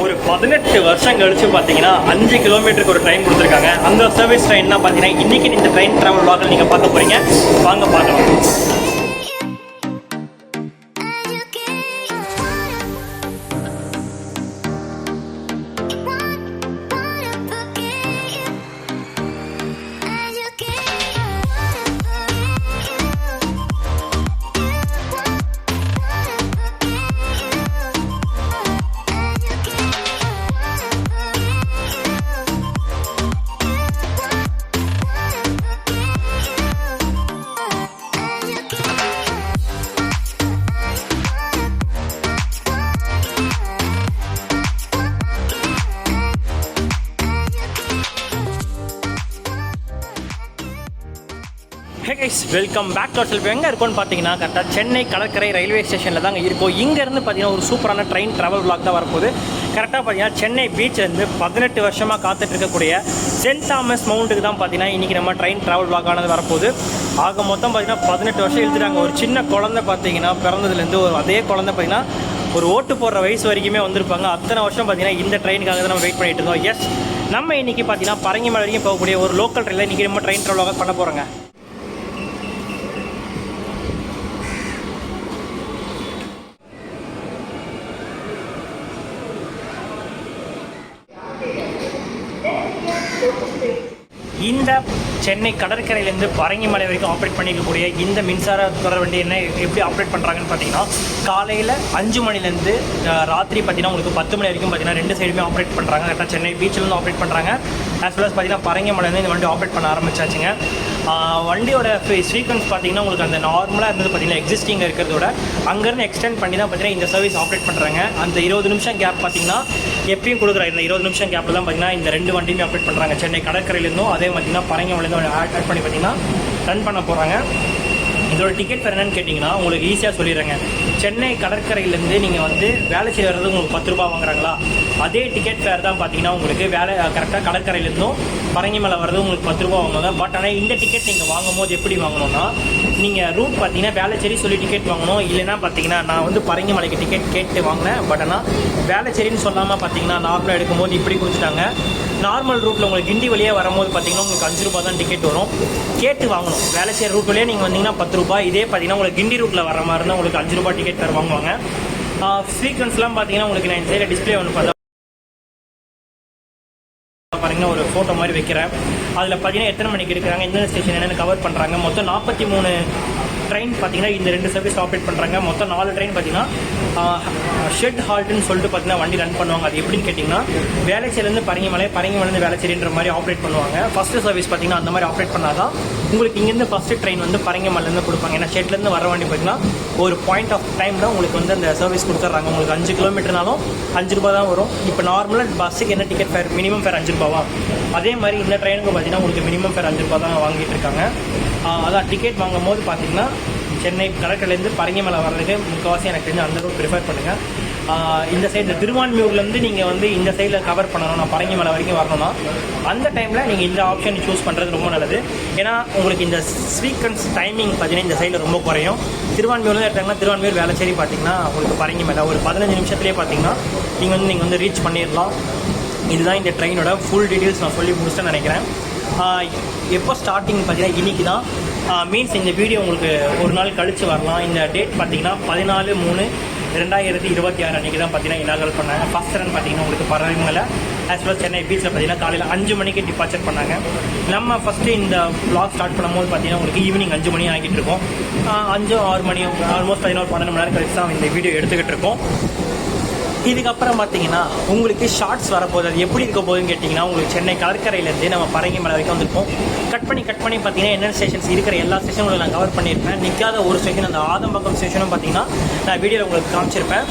ஒரு 18 வருஷம் கழிச்சு பார்த்தீங்கன்னா 5 கிலோமீட்டருக்கு ஒரு ட்ரெயின் கொடுத்துருக்காங்க. அந்த சர்வீஸ் ட்ரெயின்னா பார்த்தீங்கன்னா இன்றைக்கி இந்த ட்ரெயின் ட்ராவல் vlog நீங்கள் பார்க்க போகிறீங்க. வாங்க பார்க்கலாம். Hey guys, welcome back to self. எங்கே இருக்கோன்னு பார்த்தீங்கன்னா கரெக்டாக சென்னை கடற்கரை ரயில்வே ஸ்டேஷனில் தாங்க இருக்கும். இங்கேருந்து பார்த்தீங்கன்னா ஒரு சூப்பரான ட்ரெயின் ட்ராவல் vlog தான் வரப்போகுது. கரெக்டாக பார்த்தீங்கன்னா சென்னை பீச்சிலேருந்து 18 வருஷமாக காத்துட்டு இருக்கக்கூடிய சென்ட் தாமஸ் மவுண்ட்டுக்கு தான் பார்த்தீங்கன்னா இன்றைக்கி நம்ம ட்ரெயின் ட்ராவல் vlog ஆனது வரப்போகுது. ஆக மொத்தம் பார்த்தீங்கன்னா 18 வருஷம் எழுதுறாங்க. ஒரு சின்ன குழந்தை பார்த்தீங்கன்னா பிறந்ததுலேருந்து அதே குழந்தை பார்த்தீங்கன்னா ஒரு ஓட்டு போடுற வயசு வரைக்குமே வந்திருப்பாங்க. அத்தனை வருஷம் பார்த்தீங்கன்னா இந்த ட்ரெயினுக்காக தான் நம்ம வெயிட் பண்ணிட்டு இருந்தோம். எஸ், நம்ம இன்றைக்கி பார்த்தீங்கன்னா பரங்கிமலை வரைக்கும் போகக்கூடிய ஒரு லோக்கல் ட்ரெயினில் இன்றைக்கி நம்ம ட்ரெயின் ட்ராவல் vlog பண்ண போகிறோங்க. இந்த சென்னை கடற்கரையிலேருந்து பரங்கிமலை வரைக்கும் ஆப்ரேட் பண்ணிக்கக்கூடிய இந்த மின்சார தொடர் வண்டி என்ன எப்படி ஆப்ரேட் பண்ணுறாங்கன்னு பார்த்தீங்கன்னா காலையில் 5 மணிலேருந்து ராத்திரி பார்த்தீங்கன்னா உங்களுக்கு 10 மணி வரைக்கும் பார்த்தீங்கன்னா 2 சைடுமே ஆப்ரேட் பண்ணுறாங்க. கரெக்டாக சென்னை பீச்சிலேருந்து ஆப்ரேட் பண்ணுறாங்க. ஆஸ் வெல் அஸ் பார்த்தீங்கன்னா பரங்கிமலையிலேருந்து இந்த வண்டி ஆப்ரேட் பண்ண ஆரம்பிச்சாச்சுங்க. வண்டியோட சீக்வன்ஸ் பார்த்தீங்கன்னா உங்களுக்கு அந்த நார்மலாக இருந்தது பார்த்தீங்கன்னா எக்ஸிஸ்டிங் இருக்கிறதோட அங்கேருந்து எக்ஸ்டெண்ட் பண்ணி தான் பார்த்தீங்கன்னா இந்த சர்வீஸ் ஆப்ரேட் பண்ணுறாங்க. அந்த 20 நிமிஷம் கேப் பார்த்தீங்கன்னா எப்பயும் கொடுக்குற இந்த 20 நிமிஷம் கேப்பில் தான் பார்த்தீங்கன்னா இந்த 2 வண்டியுமே ஆப்ரேட் பண்ணுறாங்க. சென்னை கடற்கரையிலேருந்தும் அதே பார்த்தீங்கன்னா பரங்கிமலையிலேருந்து ஆட் பண்ணி பார்த்தீங்கன்னா ரன் பண்ண போகிறாங்க. இதோட டிக்கெட் ஃபேர் என்னன்னு கேட்டிங்கன்னா உங்களுக்கு ஈஸியாக சொல்லிடுறேங்க. சென்னை கடற்கரையிலேருந்து நீங்கள் வந்து வேலை செய்ய வர்றது உங்களுக்கு 10 ரூபா வாங்குறாங்களா, அதே டிக்கெட் ஃபேர் தான் பார்த்தீங்கன்னா உங்களுக்கு வேலை கரெக்டாக கடற்கரையிலேருந்தும் பரங்கிமலை வர்றது உங்களுக்கு 10 ரூபா வாங்குவாங்க. பட் ஆனால் இந்த டிக்கெட் நீங்கள் வாங்கும் போது எப்படி வாங்கணும்னா நீங்கள் ரூட் பார்த்தீங்கன்னா வேலைச்சேரி சொல்லி டிக்கெட் வாங்கணும். இல்லைன்னா பார்த்தீங்கன்னா நான் வந்து பரங்கிமலைக்கு டிக்கெட் கேட்டு வாங்கினேன். பட் ஆனால் வேலைச்சேரின்னு சொல்லாமல் பார்த்தீங்கன்னா நார்மலாக எடுக்கும்போது இப்படி கொடுத்துட்டாங்க. நார்மல் ரூட்டில் உங்களுக்கு கிண்டி வழியாக வரும்போது பார்த்தீங்கன்னா உங்களுக்கு 5 ரூபா தான் டிக்கெட் வரும். கேட்டு வாங்கணும். வேலைச்சேரி ரூட் வழியாக நீங்கள் வந்தீங்கன்னா 10 ரூபாய். இதே பார்த்தீங்கன்னா உங்களுக்கு கிண்டி ரூட்டில் வர மாதிரி இருந்தால் உங்களுக்கு 5 ரூபாய் டிக்கெட் வேறு வாங்குவாங்க. ஃப்ரீக்வன்ஸ்லாம் பார்த்தீங்கன்னா உங்களுக்கு நான் இந்த சைடில் டிஸ்பிளே ஒன்று பார்த்தா பாருங்கன்னா ஒரு ஃபோட்டோ மாதிரி வைக்கிறேன். அதில் பார்த்தீங்கன்னா எத்தனை மணிக்கு எடுக்கிறாங்க, எந்தெந்த ஸ்டேஷன் என்னென்னு கவர் பண்ணுறாங்க. மொத்தம் 43 ட்ரெயின் பார்த்தீங்கன்னா இந்த 2 சர்வீஸ் ஆப்ரேட் பண்ணுறாங்க. மொத்தம் 4 ட்ரெயின் பார்த்தீங்கன்னா ஷெட் ஹால்ட்டுன்னு சொல்லிட்டு பார்த்தீங்கன்னா வண்டி ரன் பண்ணுவாங்க. அது எப்படின்னு கேட்டிங்கன்னா வேலைச்சேரிலேருந்து பரங்கிமலைந்து வேலைச்சேரின்ற மாதிரி ஆப்ரேட் பண்ணுவாங்க. ஃபஸ்ட்டு சர்வீஸ் பார்த்தீங்கன்னா அந்த மாதிரி ஆப்ரேட் பண்ணால் தான் உங்களுக்கு இங்கேருந்து ஃபஸ்ட்டு ட்ரெயின் வந்து பரங்கிமலைலேருந்து கொடுப்பாங்க. ஏன்னா ஷெட்லேருந்து வர வண்டி பார்த்தீங்கன்னா ஒரு பாயிண்ட் ஆஃப் டைமில் உங்களுக்கு வந்து அந்த சர்வீஸ் கொடுத்துட்றாங்க. உங்களுக்கு 5 கிலோமீட்டர்னாலும் 5 ரூபா தான் வரும். இப்போ நார்மலாக பஸ்ஸுக்கு என்ன டிக்கெட் ஃபேர் மினிமம் ஃபேர் 5 ரூபாவா, அதே மாதிரி இந்த ட்ரெயினுக்கு பார்த்தீங்கன்னா உங்களுக்கு மினிமம் ஃபேர் 5 ரூபா தான் வாங்கிட்டு இருக்காங்க. அதான் டிக்கெட் வாங்கும் போது பார்த்தீங்கன்னா சென்னை கடற்கரையிலேருந்து பரங்கிமலை வர்றதுக்கு முக்கால்வாசி எனக்கு தெரிஞ்சு அந்த ரூட் ப்ரிஃபர் பண்ணுங்கள். இந்த சைடு திருவான்மியூர்லேருந்து நீங்கள் வந்து இந்த சைடில் கவர் பண்ணணும், நான் பரங்கிமலை வரைக்கும் வரணும்னா அந்த டைமில் நீங்கள் இந்த ஆப்ஷன் சூஸ் பண்ணுறது ரொம்ப நல்லது. ஏன்னா உங்களுக்கு இந்த சீக்வன்ஸ் டைமிங் பார்த்தீங்கன்னா இந்த சைடில் ரொம்ப குறையும். திருவான்மியூர்லேருந்து எடுத்தாங்கன்னா திருவான்மியூர் வேலைச்சேரி பார்த்தீங்கன்னா உங்களுக்கு பரங்கிமலை ஒரு 15 நிமிஷத்துலேயே பார்த்தீங்கன்னா நீங்கள் வந்து ரீச் பண்ணிடலாம். இதுதான் இந்த ட்ரெயினோட ஃபுல் டீட்டெயில்ஸ் நான் சொல்லி முடிச்சுன்னு நினைக்கிறேன். எப்போ ஸ்டார்டிங் பார்த்தீங்கன்னா இன்றைக்கி தான் மீன்ஸ் இந்த வீடியோ உங்களுக்கு ஒரு நாள் கழித்து வரலாம். இந்த டேட் பார்த்தீங்கன்னா 14/3/2026 அன்றைக்கி தான் பார்த்தீங்கன்னா இனாகரல் பண்ணாங்க. ஃபஸ்ட் ரன் பார்த்தீங்கன்னா உங்களுக்கு பரங்கிமலை ஆஸ் வெல் சென்னை பீச்சில் பார்த்தீங்கன்னா காலையில் 5 மணிக்கு டிபார்ச்சர் பண்ணாங்க. நம்ம ஃபஸ்ட்டு இந்த vlog ஸ்டார்ட் பண்ணும்போது பார்த்தீங்கன்னா உங்களுக்கு ஈவினிங் 5 மணி ஆகிட்டு இருக்கோம். 5-6 மணி ஆல்மோஸ்ட் 11-12 மணி நேரம் கழிச்சு தான் இந்த வீடியோ எடுத்துக்கிட்டு இருக்கோம். இதுக்கப்புறம் பார்த்தீங்கன்னா உங்களுக்கு ஷார்ட்ஸ் வரப்போகுது. அது எப்படி இருக்க போகுதுன்னு கேட்டிங்கன்னா உங்களுக்கு சென்னை கடற்கரையிலேருந்து நம்ம பரங்கிமலை வரைக்கும் வந்திருப்போம். கட் பண்ணி பார்த்தீங்கன்னா என்னென்ன ஸ்டேஷன்ஸ் இருக்கிற எல்லா ஸ்டேஷனும் நான் கவர் பண்ணியிருப்பேன். நிற்காத ஒரு ஸ்டேஷன் அந்த ஆதம்பக்கம் ஸ்டேஷனும் பார்த்தீங்கன்னா நான் வீடியோவில் உங்களுக்கு காமிச்சிருப்பேன்.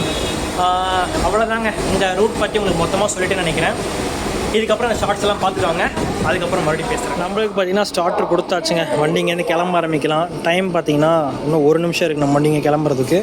அவ்வளோதாங்க. இந்த ரூட் பற்றி உங்களுக்கு மொத்தமாக சொல்லிட்டு நினைக்கிறேன். இதுக்கப்புறம் அந்த ஷார்ட்ஸ் எல்லாம் பார்த்துக்காங்க. அதுக்கப்புறம் மறுபடியும் பேசுகிறேன். நம்மளுக்கு பார்த்தீங்கன்னா ஸ்டார்டர் கொடுத்தாச்சுங்க. வண்டிங்கேருந்து கிளம்ப ஆரம்பிக்கலாம். டைம் பார்த்தீங்கன்னா இன்னும் 1 நிமிஷம் இருக்குது நம்ம வண்டிங்க கிளம்புறதுக்கு.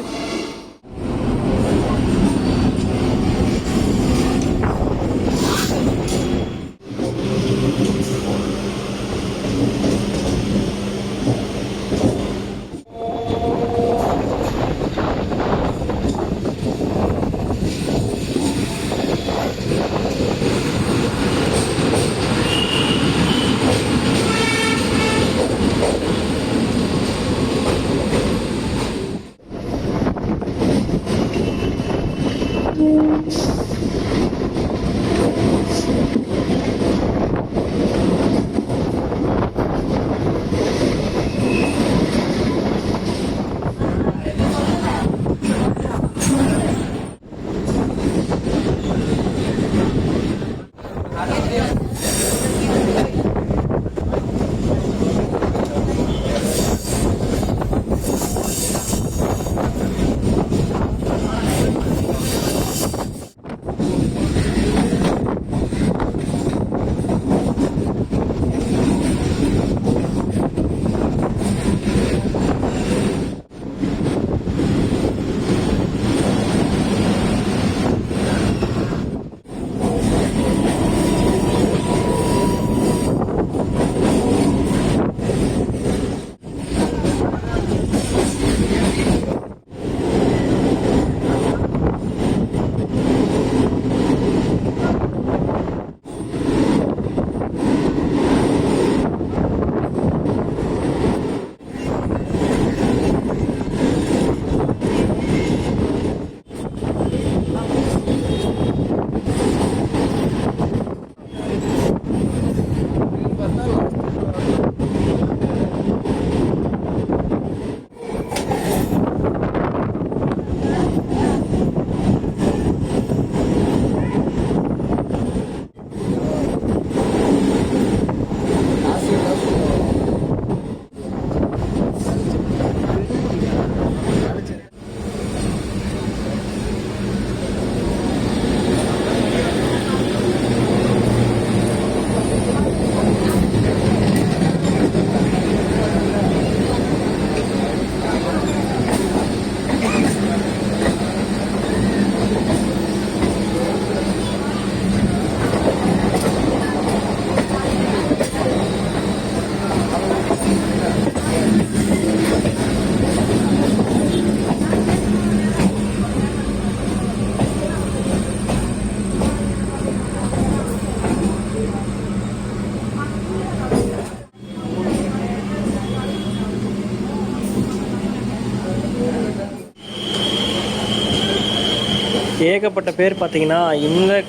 ஏகப்பட்ட பேர் பார்த்தீங்கன்னா இந்த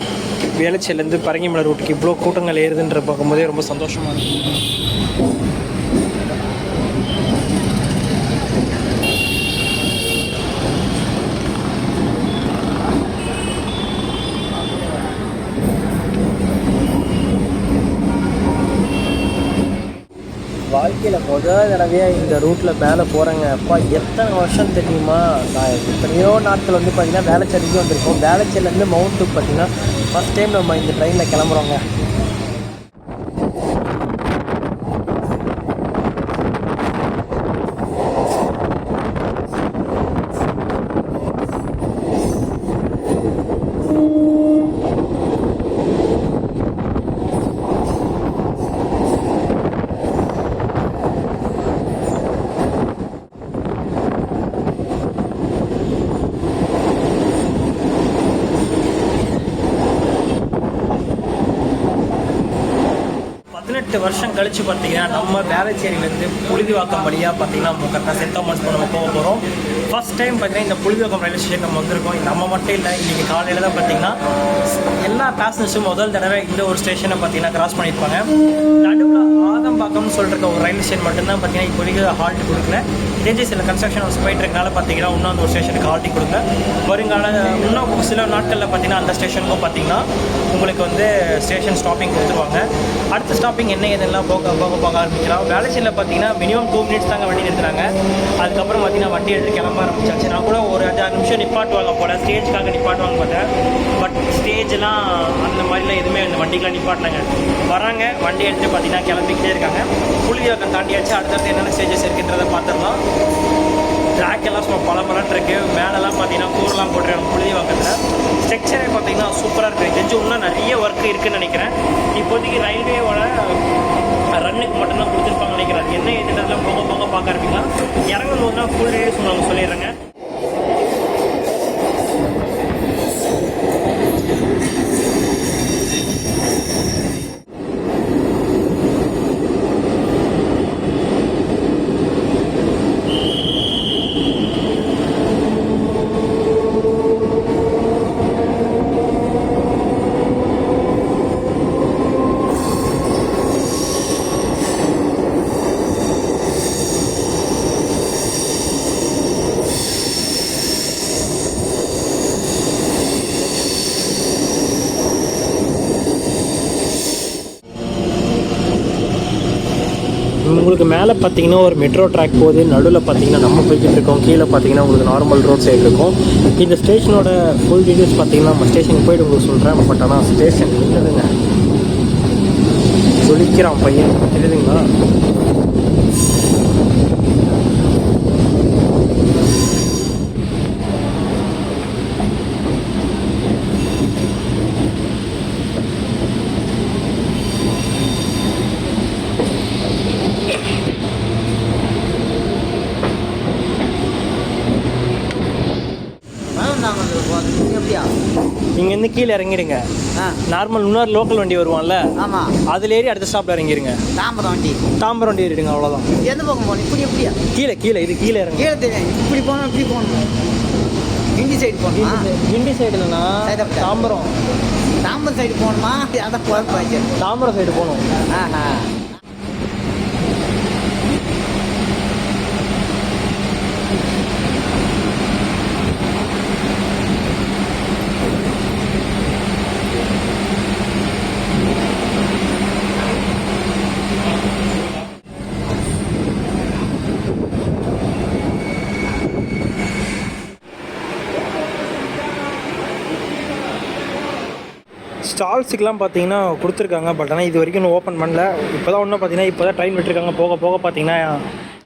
வேளச்சேரிலேருந்து பரங்கிமலை ரூட்டுக்கு இவ்வளோ கூட்டங்கள் ஏறுதுன்ற பார்க்கும்போதே ரொம்ப சந்தோஷமாக இருக்குது. வாழ்க்கையில் முதல் தடவையாக இந்த ரூட்டில் மேலே போகிறேங்க. அப்பா எத்தனை வருஷம் தெரியுமா, நான் எத்தனையோ நாட்கள் வந்து பார்த்திங்கன்னா வேளச்சேரிக்கு வந்திருக்கோம். வேளச்சேரிலேருந்து மவுண்ட்டுக்கு பார்த்திங்கன்னா ஃபஸ்ட் டைம் நம்ம இந்த ட்ரெயினில் கிளம்புறோங்க. வருஷம் கழிச்சு பார்த்தீங்கன்னா நம்ம வேளச்சேரியிலேருந்து புழுதிவாக்கம் வழியாக பார்த்தீங்கன்னா கரெக்டாக சென்ட் தாமஸ் நம்ம போக போகிறோம். ஃபர்ஸ்ட் டைம் பார்த்தீங்கன்னா இந்த புழுதிவாக்கம் ரயில்வே ஸ்டேஷன் நம்ம வந்திருக்கோம். நம்ம மட்டும் இல்லை, இன்றைக்கி காலையில் தான் பார்த்தீங்கன்னா எல்லா பேசஞ்சர்ஸும் முதல் தடவை இந்த ஒரு ஸ்டேஷனை பார்த்தீங்கன்னா கிராஸ் பண்ணியிருப்பாங்க. நடுவில் ஆதம்பாக்கம்னு சொல்கிற ஒரு ரயில்வே ஸ்டேஷன் மட்டும்தான் பார்த்தீங்கன்னா இப்போதைக்கு ஹால்ட் கொடுக்கல. இதே சில கன்ஸ்ட்ரக்ஷன் ஹவுஸ் போயிட்டு இருக்கனால பார்த்தீங்கன்னா இன்னும் அந்த ஒரு ஸ்டேஷனுக்கு ஹால்ட்டி கொடுங்க. வருங்கால இன்னும் சில நாட்களில் பார்த்தீங்கன்னா அந்த ஸ்டேஷனுக்கும் பார்த்தீங்கன்னா உங்களுக்கு வந்து ஸ்டேஷன் ஸ்டாப்பிங் கொடுத்துருவாங்க. அடுத்த ஸ்டாப்பிங் என்ன இதெல்லாம் போக ஆரம்பிக்கலாம். வேளச்சேரியில் பார்த்தீங்கன்னா மினிமம் 2 மினிட்ஸ் தாங்க வண்டி நிறுத்துறாங்க. அதுக்கப்புறம் பார்த்தீங்கன்னா வண்டி எடுத்து கிளம்ப ஆரம்பிச்சாச்சு. நான் கூட ஒரு 5-6 நிமிஷம் நிப்பாட்டுவாங்க போல, ஸ்டேஜ்க்காக நிப்பாட்டுவாங்க பார்த்தேன். பட் ஸ்டேஜ்லாம் அந்த மாதிரிலாம் எதுவுமே அந்த வண்டிக்கெலாம் நிப்பாட்டினாங்க. வராங்க, வண்டி எடுத்து பார்த்தீங்கன்னா கிளம்பிக்கிட்டே இருக்காங்க. புழுதிவாக்கம் தாண்டியாச்சு. அடுத்தடுத்து என்னென்ன ஸ்டேஜஸ் இருக்குன்றதை பார்த்துடலாம். ட்ராக் எல்லாம் சும்மா பலப்பலன்னு இருக்குது. மேலெல்லாம் பார்த்தீங்கன்னா கூரெலாம் போட்டுருக்காங்க புழுதிவாக்கத்தில். ஸ்ட்ரக்சரே பார்த்தீங்கன்னா சூப்பராக இருக்குது. தெரிஞ்சு இன்னும் நிறைய ஒர்க் இருக்குதுன்னு நினைக்கிறேன். இப்போதைக்கு ரயில்வேவோட ரன்னுக்கு மட்டும்தான் கொடுத்துருப்பாங்க நினைக்கிறேன். என்ன எதுனாலும் போக பார்க்க ஆரம்பிங்களா. இறங்கும் போது தான் ஃபுல் டேஸ் உங்களுக்கு சொல்லிடுறேங்க. உங்களுக்கு மேலே பார்த்தீங்கன்னா ஒரு மெட்ரோ ட்ராக் போகுது. நடுவில் பார்த்தீங்கன்னா நம்ம போய்கிட்டு இருக்கோம். கீழே பார்த்தீங்கன்னா உங்களுக்கு நார்மல் ரோட் சைடு இருக்கும். இந்த ஸ்டேஷனோட ஃபுல் டீட்டெயில்ஸ் பார்த்தீங்கன்னா நம்ம ஸ்டேஷனுக்கு போய்ட்டு உங்களுக்கு சொல்கிறேன். பட் ஆனால் ஸ்டேஷன் இல்லைங்க, சொல்லிக்கிறான் பையன், தெரியுதுங்களா? இங்கேருந்து கீழே இறங்கிடுங்க. நார்மல் இன்னொரு லோக்கல் வண்டி வருவான்ல, ஆமாம், அதில் ஏறி அடுத்த ஸ்டாப்பில் இறங்கிடுங்க. தாம்பரம் வண்டி ஏறிடுங்க, அவ்வளோதான். எந்த பக்கம் போகணும்? இப்படி எப்படியா? கீழே இது கீழே இறங்க. கீழே தெரியும். இப்படி போகணும், இப்படி போகணும். கிண்டி சைடு போகணும். கிண்டி சைடு இல்லைண்ணா, தாம்பரம் சைடு போகணுமா? அதான் குழப்பாச்சு. தாம்பரம் சைடு போகணும். ஸ்டால்ஸுக்கெலாம் பார்த்தீங்கன்னா கொடுத்துருக்காங்க. பட் ஆனால் இது வரைக்கும் ஓப்பன் பண்ணல. இப்போ தான் ஒன்றும் பார்த்தீங்கன்னா இப்போ தான் ட்ரெயின் விட்டுருக்காங்க. போக பார்த்தீங்கன்னா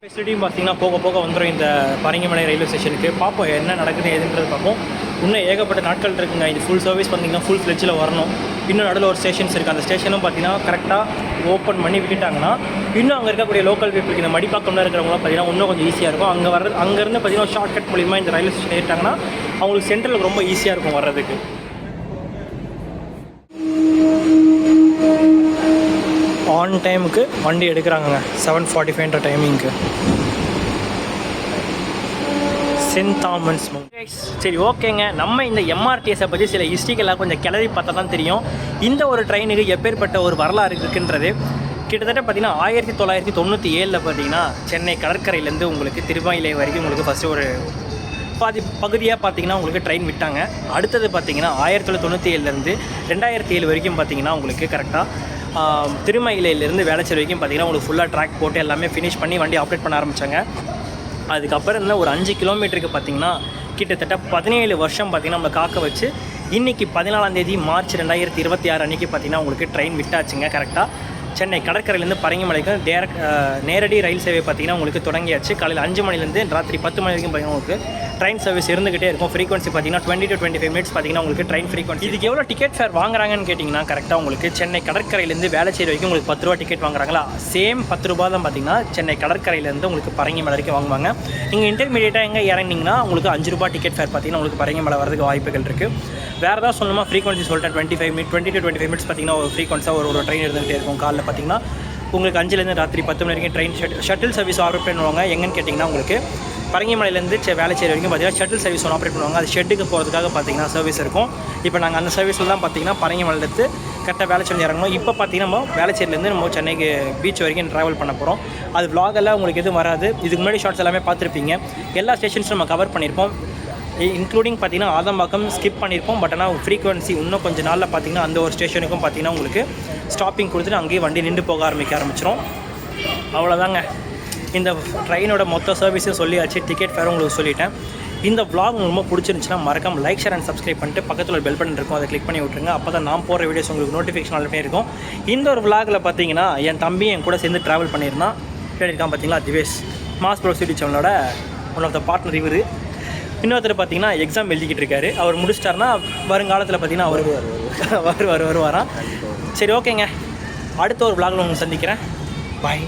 ஃபெசிலிட்டியும் பார்த்தீங்கன்னா போக வந்துடும் இந்த பரங்கிமலை ரயில்வே ஸ்டேஷனுக்கு. பார்ப்போம் என்ன நடக்குது எதுன்றது பார்ப்போம். இன்னும் ஏகப்பட்ட நாட்கள் இருக்குங்க. இது ஃபுல் சர்வீஸ் பார்த்தீங்கன்னா ஃபுல் ஃப்ளெட்ஜில் வரணும். இன்னும் நடுவில் ஒரு ஸ்டேஷன்ஸ் இருக்குது. அந்த ஸ்டேஷனும் பார்த்தீங்கன்னா கரெக்டாக ஓப்பன் பண்ணி விட்டுட்டாங்கன்னா இன்னும் அங்கே இருக்கக்கூடிய லோக்கல் பீப்புளுக்கு இந்த மடிப்பாக்கம்லாம் இருக்கிறவங்களாம் பார்த்தீங்கன்னா இன்னும் கொஞ்சம் ஈஸியாக இருக்கும். அங்கேருந்து பார்த்தீங்கன்னா ஷார்ட்கட் மூலிமா இந்த ரயில்வே ஸ்டேஷன் ஏறிட்டாங்கன்னா அவங்களுக்கு சென்ட்ரலுக்கு ரொம்ப ஈஸியாக இருக்கும் வர்றதுக்கு. ஆன் டைமுக்கு வண்டி எடுக்கிறாங்க. 7:45 டைமிங்க்கு சென்ட் தாமஸ் மவுண்ட். சரி ஓகேங்க, நம்ம இந்த எம்ஆர்டிஎஸை பற்றி சில ஹிஸ்ட்ரிக்கெல்லாம் கொஞ்சம் கிளறி பார்த்தா தான் தெரியும் இந்த ஒரு ட்ரெயினுக்கு எப்பேற்பட்ட ஒரு வரலாறு இருக்குன்றது. கிட்டத்தட்ட பார்த்திங்கன்னா 1997 பார்த்திங்கன்னா சென்னை கடற்கரையிலேருந்து உங்களுக்கு திருமயிலை வரைக்கும் உங்களுக்கு ஃபஸ்ட்டு ஒரு பகுதியாக பார்த்திங்கன்னா உங்களுக்கு ட்ரெயின் விட்டாங்க. அடுத்தது பார்த்திங்கன்னா 1997 2007 வரைக்கும் பார்த்திங்கன்னா உங்களுக்கு கரெக்டாக திருமயிலையிலேருந்து வேளச்சேரி வரைக்கும் பார்த்திங்கன்னா உங்களுக்கு ஃபுல்லாக ட்ராக் போட்டு எல்லாமே ஃபினிஷ் பண்ணி வண்டி ஆப்ரேட் பண்ண ஆரம்பித்தாங்க. அதுக்கப்புறம் இருந்தால் ஒரு 5 கிலோமீட்டருக்கு பார்த்திங்கன்னா கிட்டத்தட்ட 17 வருஷம் பார்த்திங்கன்னா நம்மளை காக்க வச்சு இன்றைக்கி 14 மார்ச் 2026 அன்றைக்கி பார்த்திங்கன்னா உங்களுக்கு ட்ரெயின் விட்டாச்சுங்க. கரெக்டாக சென்னை கடற்கரையிலேருந்து பரங்கிமலைக்கு நேரடி ரயில் சேவை பார்த்திங்கன்னா உங்களுக்கு தொடங்கியாச்சு. காலையில் 5 மணிலேருந்து ராத்திரி 10 மணி வரைக்கும் பார்த்திங்கன்னா உங்களுக்கு ட்ரெயின் சர்வீஸ் இருந்துகிட்டே இருக்கும். ஃப்ரீக்வன்சி பார்த்திங்கன்னா 20 to 25 மினிட்ஸ் பார்த்திங்கன்னா உங்களுக்கு ட்ரெயின் ஃப்ரீக்வன்சி. இதுக்கு எவ்வளோ டிக்கெட் ஃபேர் வாங்குறாங்கன்னு கேட்டிங்கன்னா கரெக்டாக உங்களுக்கு சென்னை கடற்கரையிலேருந்து வேளச்சேரி வரைக்கும் உங்களுக்கு 10 ரூபா டிக்கெட் வாங்குறாங்களா, சேம் 10 ரூபா தான் பார்த்திங்கன்னா சென்னை கடற்கரையிலேருந்து உங்களுக்கு பரங்கிமலை வரைக்கும் வாங்குவாங்க. நீங்கள் இன்டர்மீடியட்டாக எங்கே இறங்கினீங்கன்னா உங்களுக்கு 5 ரூபா டிக்கெட் ஃபேர் பார்த்திங்கன்னா உங்களுக்கு பரங்கிமலை வரதுக்கு வாய்ப்புகள் இருக்குது. வேறு ஏதாவது சொல்லணுமா ஃப்ரீக்வன்சி சொல்லிட்டேன். 20 to 25 மினிட்ஸ் பார்த்திங்கன்னா ஒரு ஃப்ரீக்வன்ஸாக ஒரு ட்ரெயின் இருந்துகிட்டே இருக்கும். காலையில் பார்த்திங்கன்னா உங்களுக்கு 5லேருந்து ராத்திரி 10 மணி வரைக்கும் ட்ரெயின் ஷட்டில் சர்வீஸ் ஆப்ரேட் பண்ணுவாங்க. எங்கன்னு கேட்டிங்கன்னா உங்களுக்கு பரங்கிமலையிலேருந்து வேளச்சேரி வரைக்கும் பார்த்திங்கன்னா ஷட்டில் சர்வீஸ் ஒன்று ஆப்ரேட் பண்ணுவாங்க. அது ஷெட்டுக்கு போகிறதுக்காக பார்த்திங்கன்னா சர்வீஸ் இருக்கும். இப்போ நாங்கள் அந்த சர்வீஸில் தான் பார்த்திங்கன்னா பரங்கிமலையிலேருந்து கரெக்டாக வேளச்சேரி இறங்கணும். இப்போ பார்த்திங்கன்னா நம்ம வேளச்சேரியிலேருந்து நம்ம சென்னைக்கு பீச் வரைக்கும் ட்ராவல் பண்ண போகிறோம். அது vlog-எல்லாம் உங்களுக்கு எதுவும் வராது. இதுக்கு முன்னாடி ஷார்ட்ஸ் எல்லாமே பார்த்துருப்பீங்க. எல்லா ஸ்டேஷன்ஸும் நம்ம கவர் பண்ணியிருப்போம். இன்க்ளூடிங் பார்த்திங்கன்னா ஆதம்பாக்கம் ஸ்கிப் பண்ணியிருப்போம். பட் ஆனால் ஃப்ரீக்வன்சி இன்னும் கொஞ்சம் நாளில் பார்த்திங்கன்னா அந்த ஒரு ஸ்டேஷனுக்கும் பார்த்திங்கன்னா உங்களுக்கு ஸ்டாப்பிங் கொடுத்துட்டு அங்கேயே வண்டி நின்று போக ஆரம்பிச்சிடும். அவ்வளோதாங்க, இந்த ட்ரெயினோட மொத்த சர்வீஸும் சொல்லியாச்சு. டிக்கெட் ஃபேரும் உங்களுக்கு சொல்லிட்டேன். இந்த vlog உங்களுக்கு ரொம்ப பிடிச்சிருந்துச்சுன்னா மறக்காம லைக், ஷேர் அண்ட் சப்ஸ்கிரைப் பண்ணிட்டு பக்கத்தில் ஒரு பெல் பட்டன் இருக்கும், அதை கிளிக் பண்ணி விட்ருங்க. அப்போ தான் நான் போகிற வீடியோஸ் உங்களுக்கு நோட்டிஃபிகேஷன் ஆல்ரெடி இருக்கும். இந்த ஒரு vlogல பார்த்தீங்கன்னா என் தம்பி என் கூட சேர்ந்து ட்ராவல் பண்ணியிருந்தான். இருக்கான் பார்த்தீங்களா, திவேஷ், மாஸ் ப்ரோசிட்டி சேனலோட ஒன் ஆஃப் த பார்ட்னர் இவர். இன்னொருத்தர் பார்த்தீங்கன்னா எக்ஸாம் எழுதிக்கிட்டு இருக்காரு. அவர் முடிச்சிட்டாருன்னா வருங்காலத்தில் பார்த்தீங்கன்னா அவர் வருவாராம். சரி ஓகேங்க, அடுத்த ஒரு vlogல உங்களுக்கு சந்திக்கிறேன். பாய்.